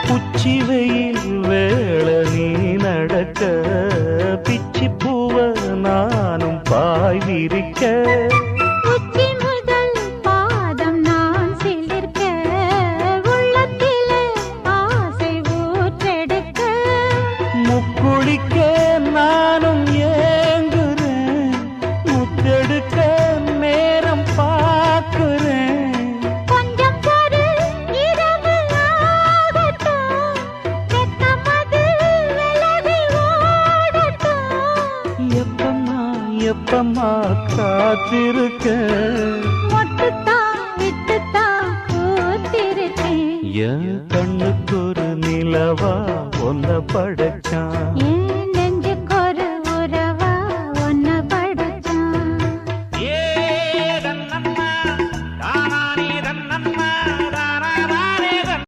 உச்சி வெயில் வேள நீ நடக்க பிச்சி பூவ நானும் பாய் விரிக்க உச்சி முதல் பாதம் நான் சிலிர்க்க உள்ளத்திலே ஆசை ஊற்றெடுக்க முக்குளிக்க நானும் ஏங்குறேன் முத்தெடுக்க நேரம் பார்க்கிறேன் கொஞ்சம் பொறு இரவு ஆகட்டும் வெட்கமது விலகி ஓடட்டும் எப்பம்மா எப்பம்மா காத்திருக்க மொட்டுத்தான் விட்டுத்தான் பூத்திருக்கேன் என் கண்ணுக்கு ஒரு நிலவா ஒன்ன படைச்சான் ஏன்